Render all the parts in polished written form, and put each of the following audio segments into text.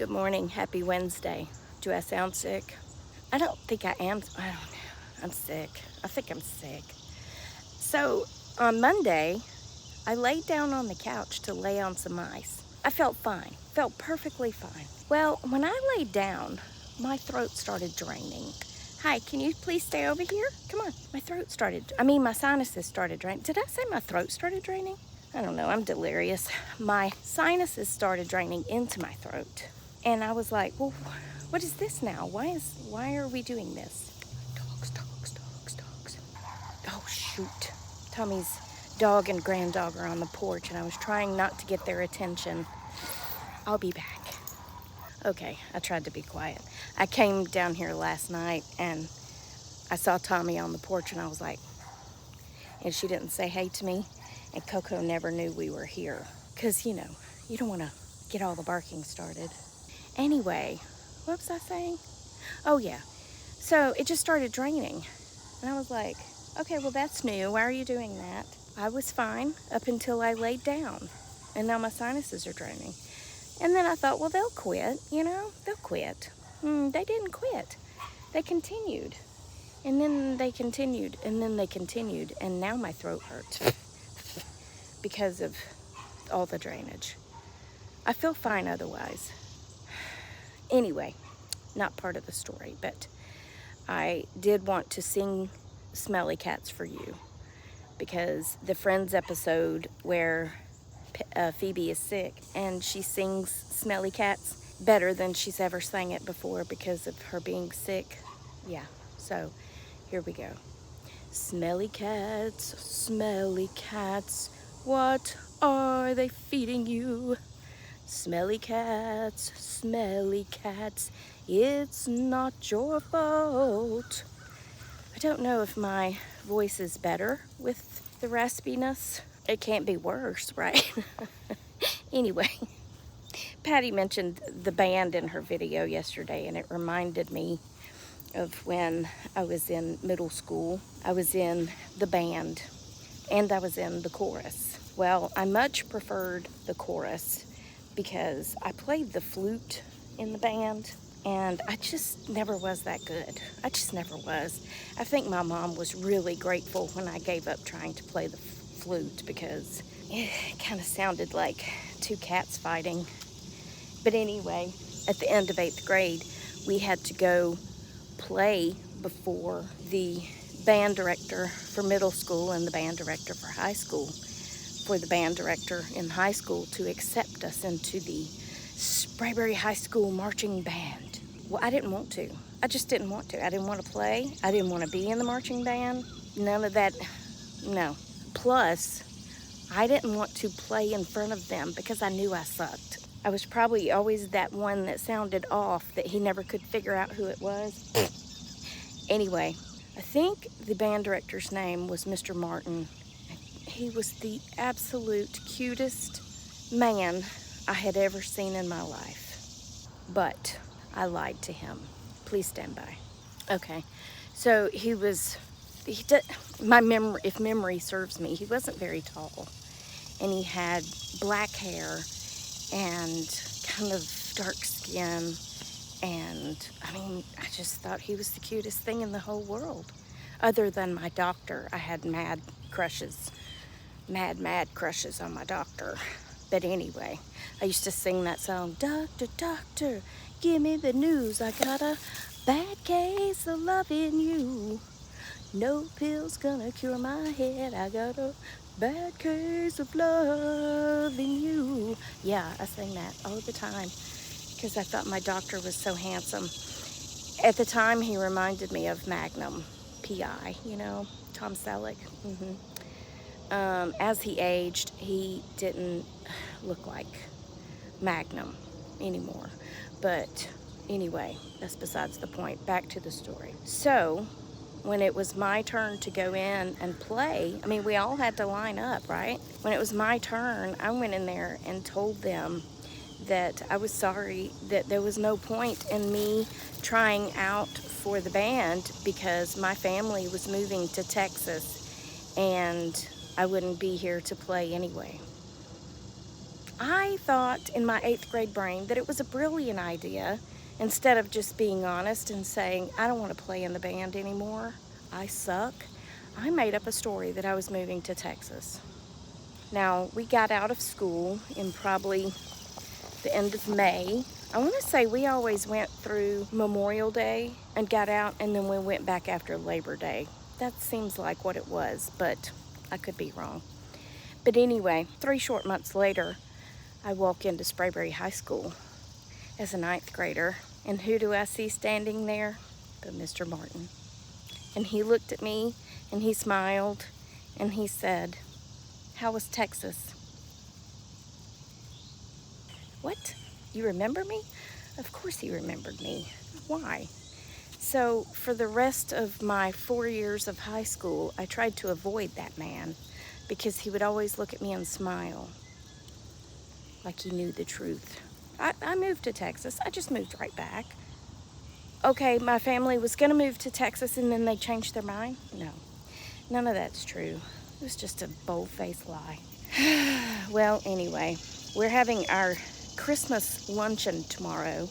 Good morning. Happy Wednesday. Do I sound sick? I don't think I am. I don't know. I'm sick. I think I'm sick. So on Monday, I laid down on the couch to lay on some ice. I felt fine. Felt perfectly fine. Well, when I laid down, my throat started draining. Hi, can you please stay over here? Come on. My sinuses started draining. Did I say my throat started draining? I don't know. I'm delirious. My sinuses started draining into my throat. And I was like, well, what is this now? Why are we doing this? Dogs. Oh, shoot. Tommy's dog and granddog are on the porch, and I was trying not to get their attention. I'll be back. Okay, I tried to be quiet. I came down here last night, and I saw Tommy on the porch, and I was like, and she didn't say hey to me, and Coco never knew we were here. Because, you don't want to get all the barking started. Anyway, what was I saying? Oh, yeah. So it just started draining. And I was like, okay, well, that's new. Why are you doing that? I was fine up until I laid down. And now my sinuses are draining. And then I thought, well, they'll quit, They'll quit. They didn't quit. They continued. And then they continued. And then they continued. And now my throat hurts because of all the drainage. I feel fine otherwise. Anyway, not part of the story, but I did want to sing Smelly Cats for you because the Friends episode where Phoebe is sick and she sings Smelly Cats better than she's ever sang it before because of her being sick. Yeah, so here we go. Smelly cats, what are they feeding you? Smelly cats, it's not your fault. I don't know if my voice is better with the raspiness. It can't be worse, right? Anyway, Patty mentioned the band in her video yesterday, and it reminded me of when I was in middle school. I was in the band, and I was in the chorus. Well, I much preferred the chorus because I played the flute in the band, and I just never was that good. I just never was. I think my mom was really grateful when I gave up trying to play the flute because it kind of sounded like two cats fighting. But anyway, at the end of 8th grade, we had to go play before the band director for middle school and the band director for high school. For the band director in high school to accept us into the Sprayberry High School marching band. Well, I didn't want to. I just didn't want to. I didn't want to play. I didn't want to be in the marching band. None of that. No. Plus, I didn't want to play in front of them because I knew I sucked. I was probably always that one that sounded off that he never could figure out who it was. Anyway, I think the band director's name was Mr. Martin. He was the absolute cutest man I had ever seen in my life. But I lied to him. Please stand by. Okay, so if memory serves me, he wasn't very tall. And he had black hair and kind of dark skin. And I just thought he was the cutest thing in the whole world. Other than my doctor, I had mad crushes on my doctor. But anyway, I used to sing that song, Doctor, Doctor, give me the news. I got a bad case of loving you. No pill's gonna cure my head. I got a bad case of loving you. Yeah, I sang that all the time because I thought my doctor was so handsome. At the time, he reminded me of Magnum P.I., Tom Selleck. As he aged, he didn't look like Magnum anymore. But anyway, that's besides the point. Back to the story. So, when it was my turn to go in and play, we all had to line up, right? When it was my turn, I went in there and told them that I was sorry that there was no point in me trying out for the band because my family was moving to Texas and I wouldn't be here to play anyway. I thought in my 8th grade brain that it was a brilliant idea. Instead of just being honest and saying, I don't want to play in the band anymore, I suck, I made up a story that I was moving to Texas. Now, we got out of school in probably the end of May. I want to say we always went through Memorial Day and got out, and then we went back after Labor Day. That seems like what it was, but I could be wrong. But anyway, 3 short months later, I walk into Sprayberry High School as a 9th grader, and who do I see standing there but Mr. Martin? And he looked at me, and he smiled, and he said, "How was Texas?" What? You remember me? Of course he remembered me. Why? So for the rest of my 4 years of high school, I tried to avoid that man because he would always look at me and smile like he knew the truth. I moved to Texas. I just moved right back. Okay, my family was going to move to Texas and then they changed their mind? No, none of that's true. It was just a bold-faced lie. Well, anyway, we're having our Christmas luncheon tomorrow.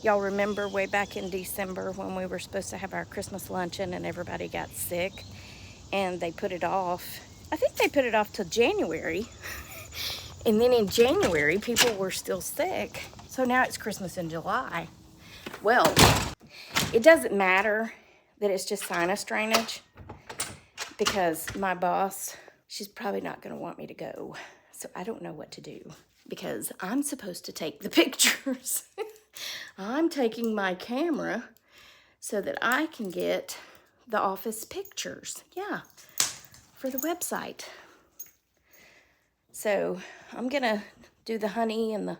Y'all remember way back in December when we were supposed to have our Christmas luncheon and everybody got sick and they put it off? I think they put it off till January. And then in January, people were still sick. So now it's Christmas in July. Well, it doesn't matter that it's just sinus drainage because my boss, she's probably not going to want me to go. So I don't know what to do because I'm supposed to take the pictures. I'm taking my camera so that I can get the office pictures. Yeah, for the website. So I'm going to do the honey and the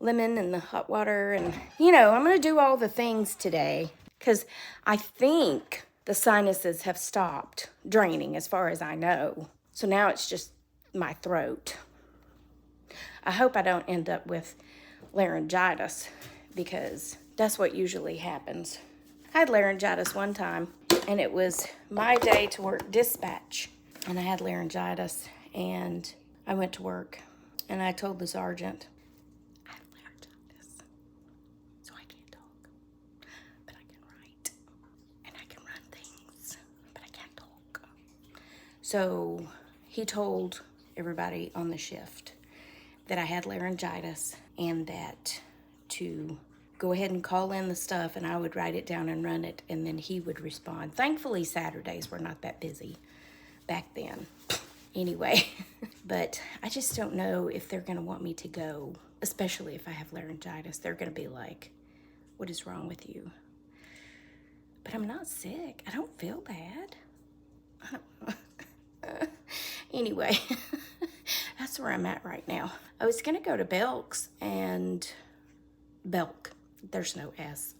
lemon and the hot water and, I'm going to do all the things today because I think the sinuses have stopped draining as far as I know. So now it's just my throat. I hope I don't end up with laryngitis because that's what usually happens. I had laryngitis one time and it was my day to work dispatch and I had laryngitis and I went to work and I told the sergeant, I have laryngitis, so I can't talk, but I can write and I can run things, but I can't talk. So he told everybody on the shift that I had laryngitis and that to go ahead and call in the stuff and I would write it down and run it and then he would respond. Thankfully, Saturdays were not that busy back then. Anyway, but I just don't know if they're going to want me to go, especially if I have laryngitis. They're going to be like, what is wrong with you? But I'm not sick. I don't feel bad. I don't know. Anyway, that's where I'm at right now. I was going to go to Belk's and Belk. There's no S.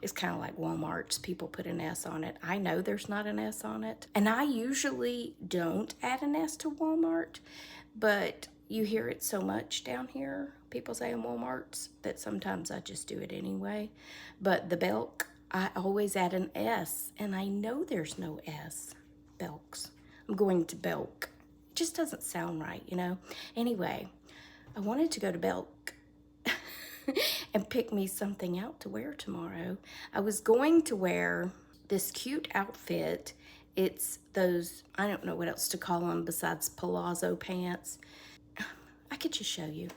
It's kind of like Walmart's. People put an S on it. I know there's not an S on it. And I usually don't add an S to Walmart, but you hear it so much down here, people saying Walmart's, that sometimes I just do it anyway. But the Belk, I always add an S, and I know there's no S. Belk's. I'm going to Belk. It just doesn't sound right, Anyway, I wanted to go to Belk and pick me something out to wear tomorrow. I was going to wear this cute outfit. It's those, I don't know what else to call them besides palazzo pants. I could just show you.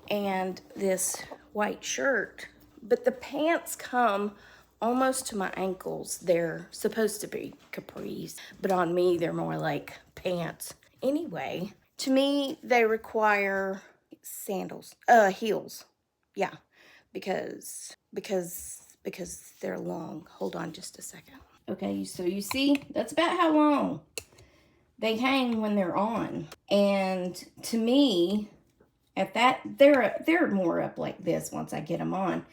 And this white shirt, but the pants come almost to my ankles. They're supposed to be capris, but on me, they're more like pants. Anyway, to me, they require sandals, heels. Yeah, because they're long. Hold on just a second. Okay, so you see, that's about how long they hang when they're on. And to me, at that, they're more up like this once I get them on.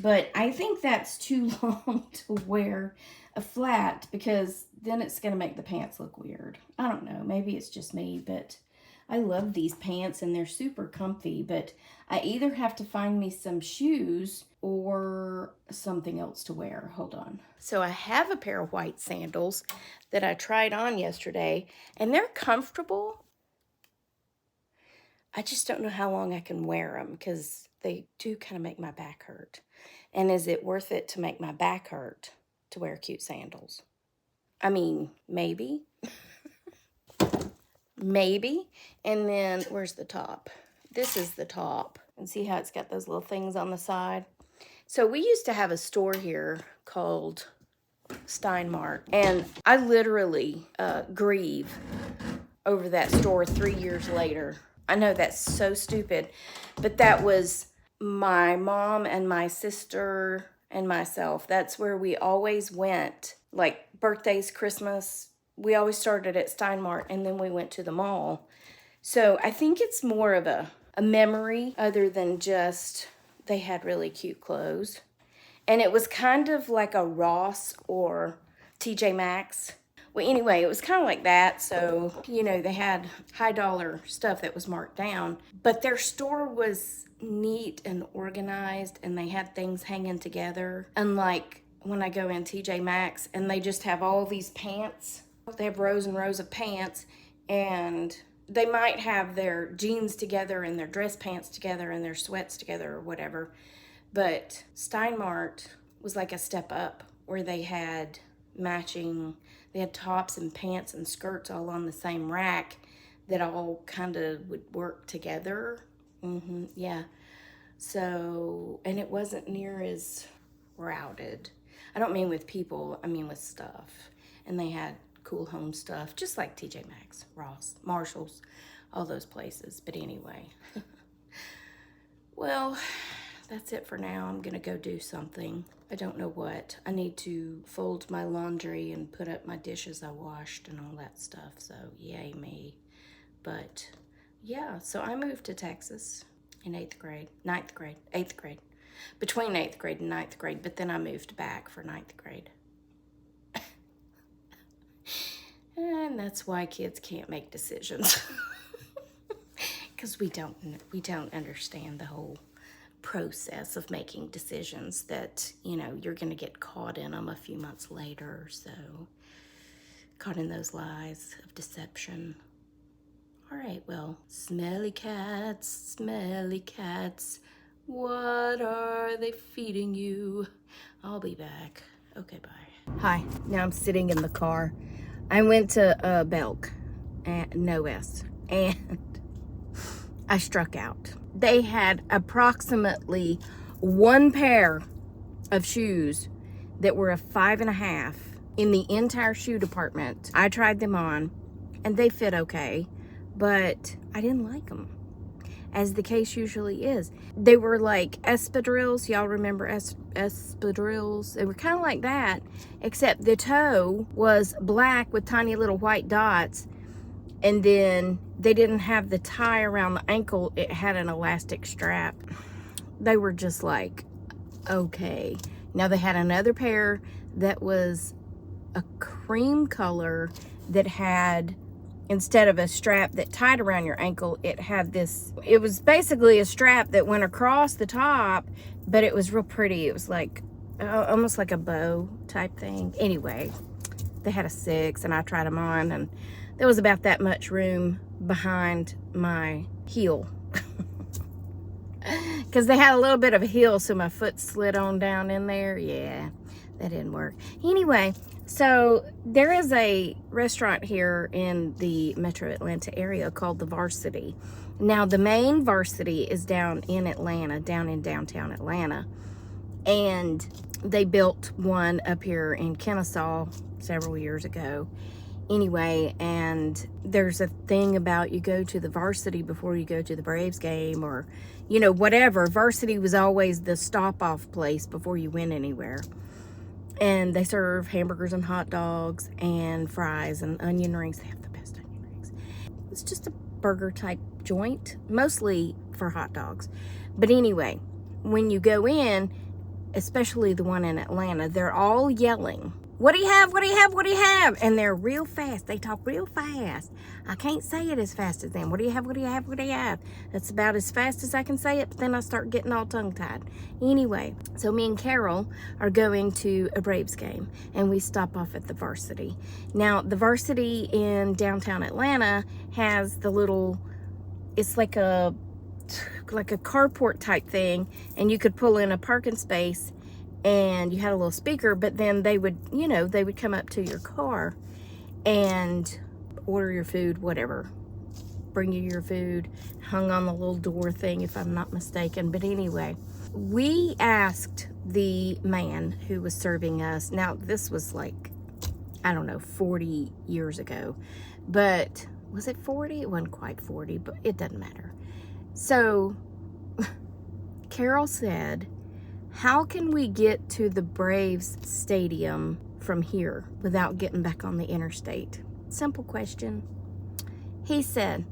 But I think that's too long to wear a flat because then it's going to make the pants look weird. I don't know. Maybe it's just me, but I love these pants and they're super comfy, but I either have to find me some shoes or something else to wear. Hold on. So I have a pair of white sandals that I tried on yesterday and they're comfortable. I just don't know how long I can wear them because they do kind of make my back hurt. And is it worth it to make my back hurt to wear cute sandals? I mean, maybe. Maybe. And then where's the top? This is the top. And see how it's got those little things on the side? So we used to have a store here called Stein Mart. And I literally grieve over that store 3 years later. I know that's so stupid, but that was my mom and my sister and myself. That's where we always went, like birthdays, Christmas. We always started at Stein Mart and then we went to the mall. So I think it's more of a memory other than just they had really cute clothes. And it was kind of like a Ross or TJ Maxx. Well, anyway, it was kind of like that. So, you know, they had high dollar stuff that was marked down, but their store was neat and organized and they had things hanging together. Unlike when I go in TJ Maxx and they just have all these pants. They have rows and rows of pants and they might have their jeans together and their dress pants together and their sweats together or whatever. But Stein Mart was like a step up where they had matching, they had tops and pants and skirts all on the same rack that all kind of would work together. Yeah. So, and it wasn't near as crowded. I don't mean with people, I mean with stuff. And they had cool home stuff, just like TJ Maxx, Ross, Marshalls, all those places. But anyway, well, that's it for now. I'm gonna go do something. I don't know what. I need to fold my laundry and put up my dishes I washed and all that stuff. So yay me. But yeah, so I moved to Texas in 8th grade, 8th grade, between 8th grade and 9th grade, but then I moved back for 9th grade. And that's why kids can't make decisions. Because we don't understand the whole process of making decisions that, you know, you're going to get caught in them a few months later. So, caught in those lies of deception. All right, well, smelly cats, what are they feeding you? I'll be back. Okay, bye. Hi, now I'm sitting in the car. I went to Belk, and no S, and I struck out. They had approximately one pair of shoes that were a 5.5 in the entire shoe department. I tried them on and they fit okay, but I didn't like them, as the case usually is. They were like espadrilles. Y'all remember espadrilles? They were kind of like that, except the toe was black with tiny little white dots. And then they didn't have the tie around the ankle. It had an elastic strap. They were just like, okay. Now they had another pair that was a cream color that had, instead of a strap that tied around your ankle, it had this, it was basically a strap that went across the top, but it was real pretty. It was like, almost like a bow type thing. Anyway, they had a 6 and I tried them on and there was about that much room behind my heel. Because they had a little bit of a heel, so my foot slid on down in there. Yeah, that didn't work. Anyway, so there is a restaurant here in the Metro Atlanta area called The Varsity. Now, the main Varsity is down in Atlanta, down in downtown Atlanta. And they built one up here in Kennesaw several years ago. Anyway, and there's a thing about you go to the Varsity before you go to the Braves game, or, you know, whatever. Varsity was always the stop-off place before you went anywhere. And they serve hamburgers and hot dogs and fries and onion rings. They have the best onion rings. It's just a burger-type joint, mostly for hot dogs. But anyway, when you go in, especially the one in Atlanta, they're all yelling, "What do you have? What do you have? What do you have?" And they're real fast. They talk real fast. I can't say it as fast as them. What do you have? What do you have? What do you have? That's about as fast as I can say it, but then I start getting all tongue-tied. Anyway, so me and Carol are going to a Braves game, and we stop off at the Varsity. Now, the Varsity in downtown Atlanta has the little it's like a carport type thing, and you could pull in a parking space, and you had a little speaker, but then they would, you know, they would come up to your car and order your food, whatever, bring you your food, hung on the little door thing, if I'm not mistaken. But anyway, we asked the man who was serving us, now this was like, I don't know, 40 years ago, but was it 40? It wasn't quite 40, but it doesn't matter. So Carol said, how can we get to the Braves stadium from here without getting back on the interstate? Simple question. He said,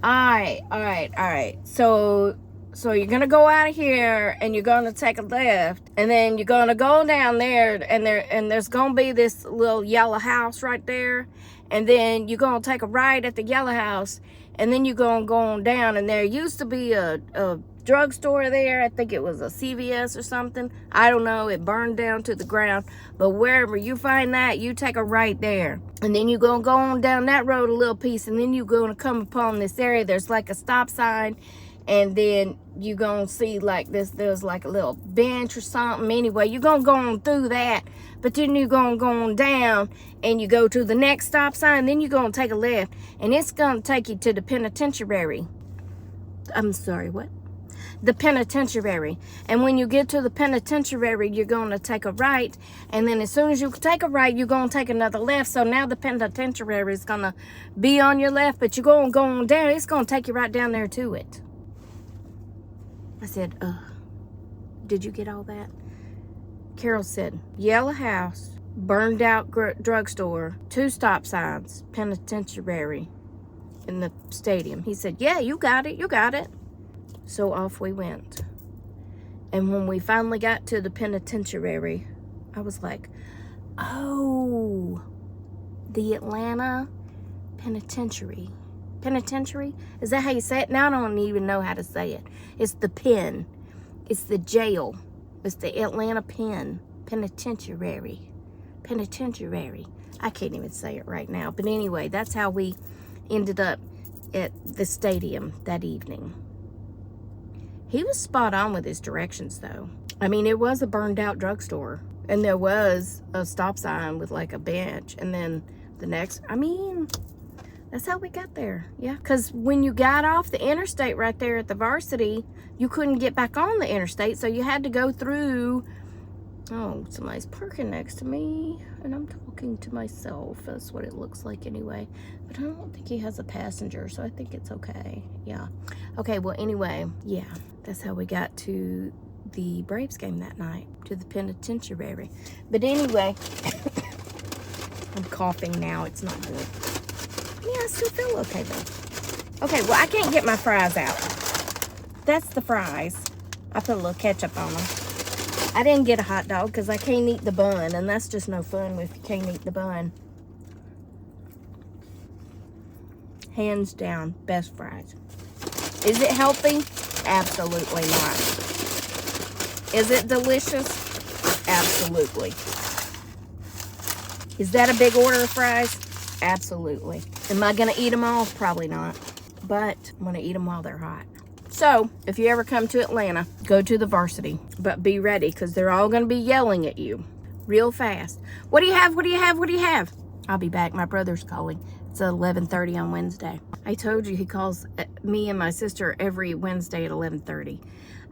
all right. So you're gonna go out of here and you're gonna take a left, and then you're gonna go down there, and there's gonna be this little yellow house right there, and then you're gonna take a right at the yellow house, and then you're gonna go on down, and there used to be a drugstore there. I think it was a CVS or something. I don't know. It burned down to the ground. But wherever you find that, you take a right there. And then you're going to go on down that road a little piece, and then you're going to come upon this area. There's like a stop sign, and then you're going to see like this. There's like a little bench or something. Anyway, you're going to go on through that. But then you're going to go on down, and you go to the next stop sign. Then you're going to take a left, and it's going to take you to the penitentiary. I'm sorry, what? The penitentiary. And when you get to the penitentiary, you're going to take a right, and then as soon as you take a right, you're going to take another left. So now the penitentiary is going to be on your left, but you're going to go on down. It's going to take you right down there to it. I said, did you get all that? Carol said, yellow house, burned out drugstore, 2 stop signs, penitentiary in the stadium. He said, yeah, you got it. So off we went. And when we finally got to the penitentiary, I was like, oh, the Atlanta Penitentiary. Penitentiary? Is that how you say it? Now I don't even know how to say it. It's the pen. It's the jail. It's the Atlanta Penitentiary. Penitentiary. I can't even say it right now. But anyway, that's how we ended up at the stadium that evening. He was spot on with his directions, though. I mean, it was a burned out drugstore, and there was a stop sign with like a bench, and then the next, I mean, that's how we got there. Yeah, because when you got off the interstate right there at the Varsity, you couldn't get back on the interstate, so you had to go through. Oh, somebody's parking next to me, and I'm talking to myself. That's what it looks like anyway. But I don't think he has a passenger, so I think it's okay. Yeah. Okay, well, anyway, yeah. That's how we got to the Braves game that night, to the penitentiary. But anyway, I'm coughing now. It's not good. Yeah, I still feel okay, though. Okay, well, I can't get my fries out. That's the fries. I put a little ketchup on them. I didn't get a hot dog because I can't eat the bun, and that's just no fun if you can't eat the bun. Hands down, best fries. Is it healthy? Absolutely not. Is it delicious? Absolutely. Is that a big order of fries? Absolutely. Am I going to eat them all? Probably not. But I'm going to eat them while they're hot. So, if you ever come to Atlanta, go to the Varsity. But be ready, because they're all going to be yelling at you real fast. What do you have? What do you have? What do you have? I'll be back. My brother's calling. It's 11:30 on Wednesday. I told you he calls me and my sister every Wednesday at 11:30.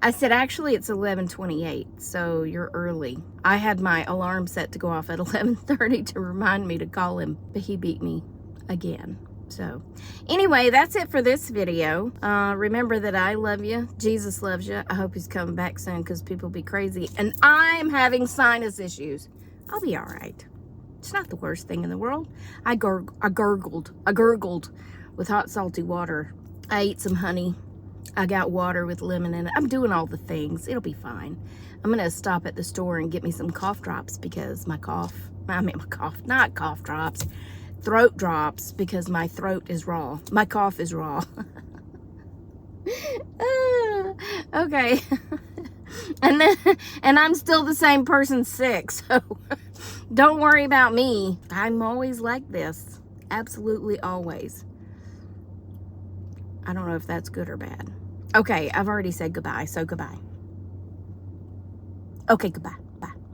I said, actually, it's 11:28, so you're early. I had my alarm set to go off at 11:30 to remind me to call him, but he beat me again. So anyway, that's it for this video. Remember that I love you. Jesus loves you. I hope he's coming back soon because people be crazy. And I'm having sinus issues. I'll be all right. It's not the worst thing in the world. I gurgled with hot, salty water. I ate some honey. I got water with lemon in it. I'm doing all the things. It'll be fine. I'm going to stop at the store and get me some cough drops because not cough drops, throat drops, because my throat is raw. My cough is raw. Okay. And I'm still the same person sick, so don't worry about me. I'm always like this. Absolutely always. I don't know if that's good or bad. Okay, I've already said goodbye, so goodbye. Okay, goodbye.